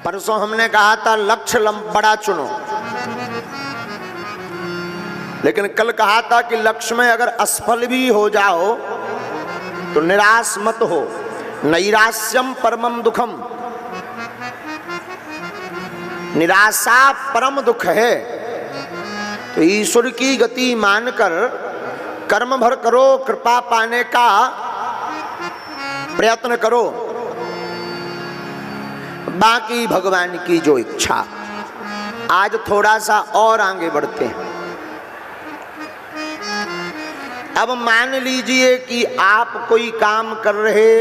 परसों हमने कहा था लक्ष्य बड़ा चुनो, लेकिन कल कहा था कि लक्ष्य में अगर असफल भी हो जाओ तो निराश मत हो। नैराश्यम परमम दुखम, निराशा परम दुख है। तो ईश्वर की गति मानकर कर्म भर करो, कृपा पाने का प्रयत्न करो, बाकी भगवान की जो इच्छा। आज थोड़ा सा और आगे बढ़ते हैं। अब मान लीजिए कि आप कोई काम कर रहे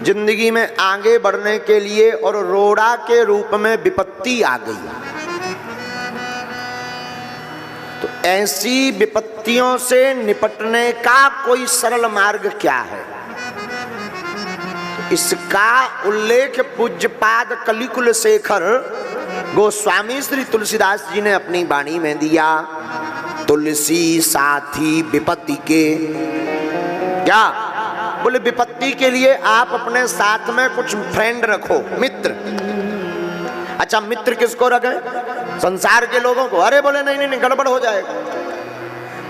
जिंदगी में आगे बढ़ने के लिए और रोड़ा के रूप में विपत्ति आ गई, तो ऐसी विपत्तियों से निपटने का कोई सरल मार्ग क्या है? इसका उल्लेख पूज्यपाद कलिकुल शेखर गोस्वामी श्री तुलसीदास जी ने अपनी वाणी में दिया। तुलसी साथी विपत्ति के, क्या बोले? विपत्ति के लिए आप अपने साथ में कुछ फ्रेंड रखो, मित्र। अच्छा, मित्र किसको रखें? संसार के लोगों को? अरे बोले नहीं नहीं, गड़बड़ हो जाएगा।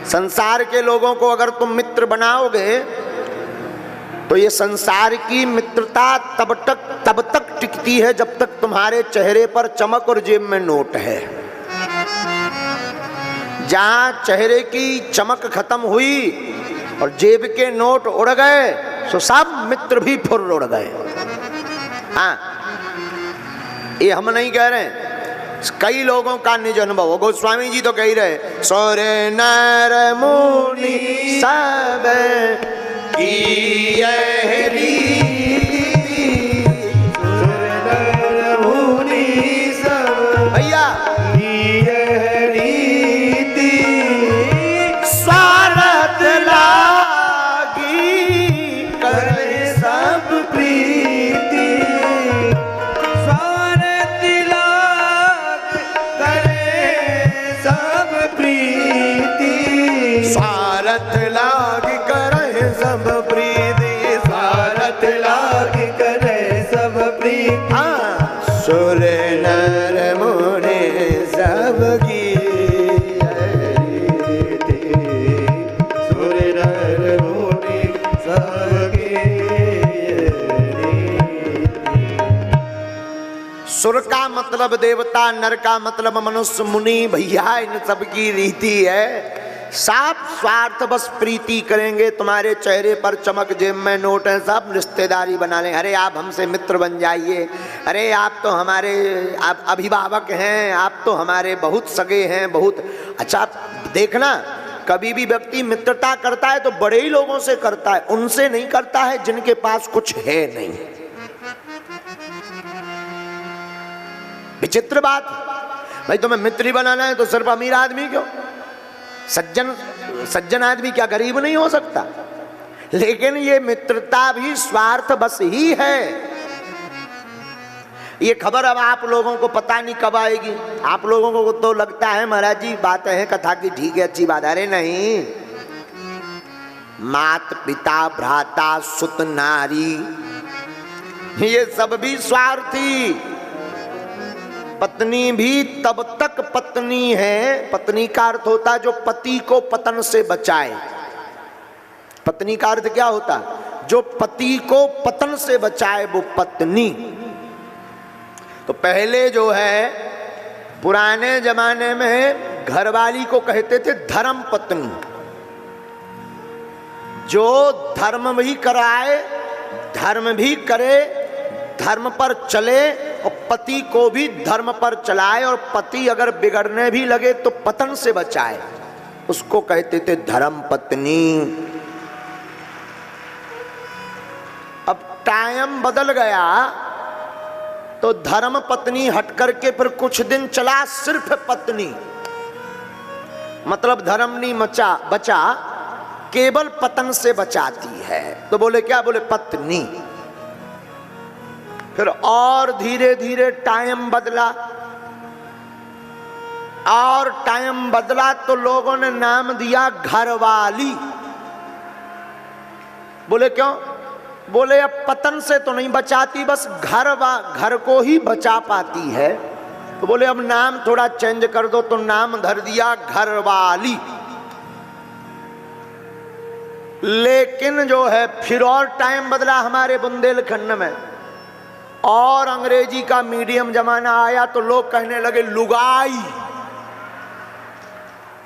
संसार के लोगों को अगर तुम मित्र बनाओगे तो ये संसार की मित्रता तब तक टिकती है जब तक तुम्हारे चेहरे पर चमक और जेब में नोट है। जहां चेहरे की चमक खत्म हुई और जेब के नोट उड़ गए तो सब मित्र भी फुर्र उड़ गए। हाँ, ये हम नहीं कह रहे हैं, कई लोगों का निज अनुभव। गोस्वामी जी तो कह रहे, सोरे नर मुनि सब की भैया स्वार्थ लागी करे सब प्रीति, स्वार्थ लाग करे सब प्रीति, स्वार्थ लाग करे सब प्रीति, स्वार्थ लाग करे सब प्रीति। सुर नर मुनि सब की सुर नर मुनि सब की। सुर का मतलब देवता, नर का मतलब मनुष्य, मुनि भैया इन सब की रीति है। साफ स्वार्थ बस प्रीति करेंगे, तुम्हारे चेहरे पर चमक, जेब में नोट है, सब रिश्तेदारी बना लें। अरे आप हमसे मित्र बन जाइए, अरे आप तो हमारे आप अभिभावक हैं, आप तो हमारे बहुत सगे हैं, बहुत अच्छा। देखना, कभी भी व्यक्ति मित्रता करता है तो बड़े ही लोगों से करता है, उनसे नहीं करता है जिनके पास कुछ है नहीं। विचित्र बात भाई, तुम्हें मित्र ही बनाना है तो सिर्फ अमीर आदमी क्यों? सज्जन आदमी क्या गरीब नहीं हो सकता? लेकिन ये मित्रता भी स्वार्थ बस ही है। ये खबर अब आप लोगों को पता नहीं कब आएगी। आप लोगों को तो लगता है महाराज जी बातें हैं कथा की, ठीक है, अच्छी बात। अरे नहीं, मात पिता भ्राता सुत नारी ये सब भी स्वार्थी। पत्नी भी तब तक पत्नी है, पत्नी का अर्थ होता है जो पति को पतन से बचाए। पत्नी का अर्थ क्या होता? जो पति को पतन से बचाए वो पत्नी। तो पहले जो है पुराने जमाने में घरवाली को कहते थे धर्म पत्नी, जो धर्म भी कराए, धर्म भी करे, धर्म पर चले और पति को भी धर्म पर चलाए, और पति अगर बिगड़ने भी लगे तो पतन से बचाए, उसको कहते थे धर्म पत्नी। अब टाइम बदल गया तो धर्म पत्नी हट करके फिर कुछ दिन चला सिर्फ पत्नी, मतलब धर्म नहीं बचा, केवल पतन से बचाती है। तो बोले क्या? बोले पत्नी। फिर और धीरे धीरे टाइम बदला, और टाइम बदला तो लोगों ने नाम दिया घरवाली। बोले क्यों? बोले अब पतन से तो नहीं बचाती, बस घर को ही बचा पाती है। तो बोले अब नाम थोड़ा चेंज कर दो, तो नाम धर दिया घरवाली। लेकिन जो है फिर और टाइम बदला हमारे बुंदेलखंड में, और अंग्रेजी का मीडियम जमाना आया तो लोग कहने लगे लुगाई।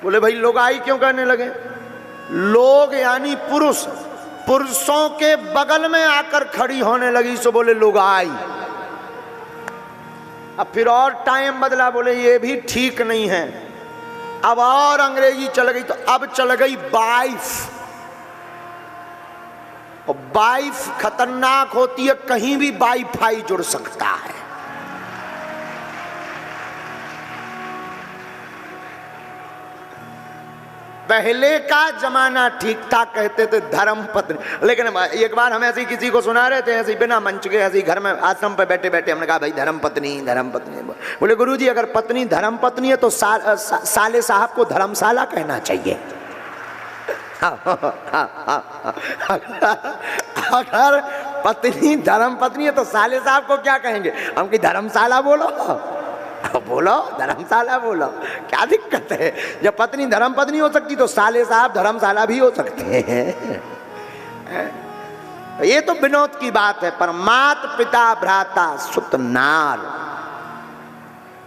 बोले भाई लुगाई क्यों कहने लगे? लोग यानी पुरुष, पुरुषों के बगल में आकर खड़ी होने लगी, सो बोले लुगाई। अब फिर और टाइम बदला, बोले ये भी ठीक नहीं है। अब और अंग्रेजी चल गई, तो अब चल गई वाइफ। और वाइफ खतरनाक होती है, कहीं भी वाईफाई जुड़ सकता है। पहले का जमाना ठीक था, कहते थे धर्म पत्नी। लेकिन एक बार हम ऐसे किसी को सुना रहे थे, ऐसे बिना मंच के, ऐसे घर में आश्रम पे बैठे बैठे हमने कहा भाई धर्म पत्नी धर्म पत्नी। बोले गुरुजी अगर पत्नी धर्म पत्नी है तो साले साहब को धर्मशाला कहना चाहिए। अगर पत्नी धर्म पत्नी है तो साले साहब को क्या कहेंगे? हम की धर्मशाला बोलो, बोलो धर्मशाला बोलो, क्या दिक्कत है? जब पत्नी धर्म पत्नी हो सकती तो साले साहब धर्मशाला भी हो सकते हैं। ये तो विनोद की बात है, पर मात पिता भ्राता सुत नार,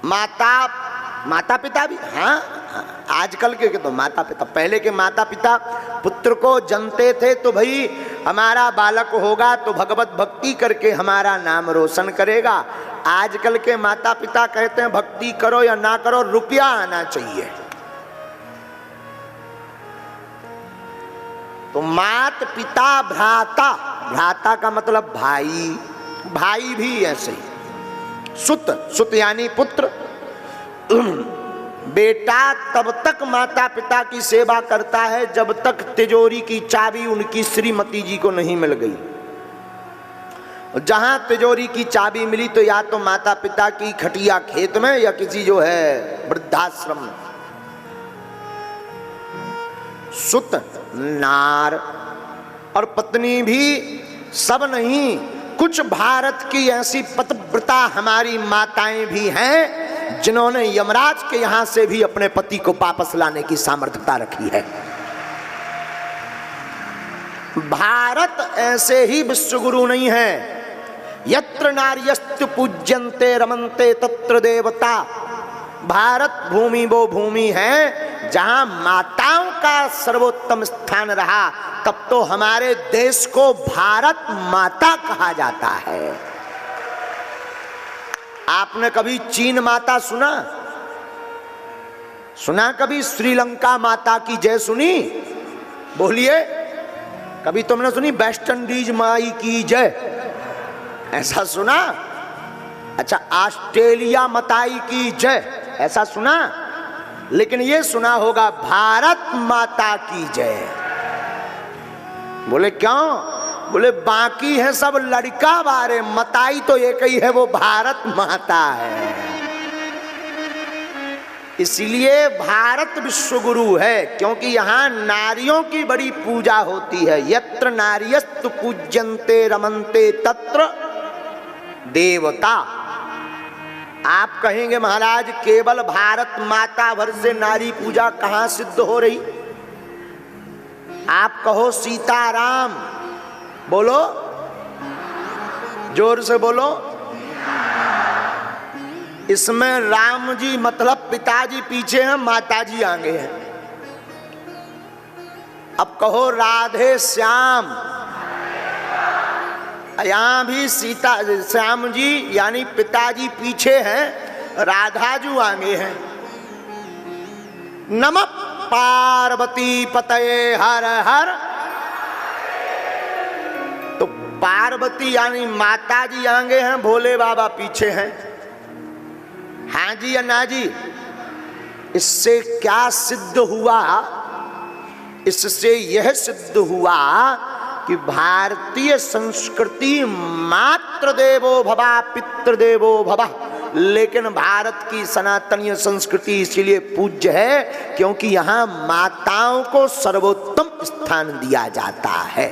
माता पिता भी, हाँ आजकल के तो माता पिता, पहले के माता पिता पुत्र को जनते थे तो भाई हमारा बालक होगा तो भगवत भक्ति करके हमारा नाम रोशन करेगा। आजकल के माता पिता कहते हैं भक्ति करो या ना करो, रुपया आना चाहिए। तो मात पिता भ्राता, भ्राता का मतलब भाई, भाई भी ऐसे ही। सुत यानी पुत्र। बेटा तब तक माता पिता की सेवा करता है जब तक तिजोरी की चाबी उनकी श्रीमती जी को नहीं मिल गई। जहां तिजोरी की चाबी मिली तो या तो माता पिता की खटिया खेत में या किसी जो है वृद्धाश्रम में। सुत नार और पत्नी भी सब नहीं, कुछ भारत की ऐसी पतिव्रता हमारी माताएं भी हैं जिन्होंने यमराज के यहां से भी अपने पति को वापस लाने की सामर्थ्यता रखी है। भारत ऐसे ही विश्वगुरु नहीं है। यत्र नार्यस्तु पूज्यन्ते रमन्ते तत्र देवता। भारत भूमि वो भूमि है जहां माताओं का सर्वोत्तम स्थान रहा, तब तो हमारे देश को भारत माता कहा जाता है। आपने कभी चीन माता सुना? सुना कभी श्रीलंका माता की जय सुनी? बोलिए, कभी तुमने सुनी वेस्ट इंडीज माई की जय? ऐसा सुना? अच्छा, ऑस्ट्रेलिया माताई की जय ऐसा सुना? लेकिन ये सुना होगा भारत माता की जय। बोले क्यों? बोले बाकी है सब लड़का बारे, मताई तो एक ही है, वो भारत माता है। इसलिए भारत विश्वगुरु है, क्योंकि यहाँ नारियों की बड़ी पूजा होती है। यत्र नार्यस्तु पूज्यन्ते रमन्ते तत्र देवता। आप कहेंगे महाराज केवल भारत माता भर से नारी पूजा कहाँ सिद्ध हो रही? आप कहो सीताराम, बोलो जोर से बोलो। इसमें राम जी मतलब पिताजी पीछे हैं, माताजी आगे हैं। अब कहो राधे श्याम, यहां भी सीता श्याम जी यानी पिताजी पीछे हैं, राधाजू आगे हैं। नमः पार्वती पतये हर हर। तो पार्वती यानी माताजी आगे हैं, भोले बाबा पीछे हैं। हाँ जी या ना जी? इससे क्या सिद्ध हुआ? इससे यह सिद्ध हुआ कि भारतीय संस्कृति मातृदेवो भवा पितृदेवो भव, लेकिन भारत की सनातनीय संस्कृति इसीलिए पूज्य है क्योंकि यहाँ माताओं को सर्वोत्तम स्थान दिया जाता है।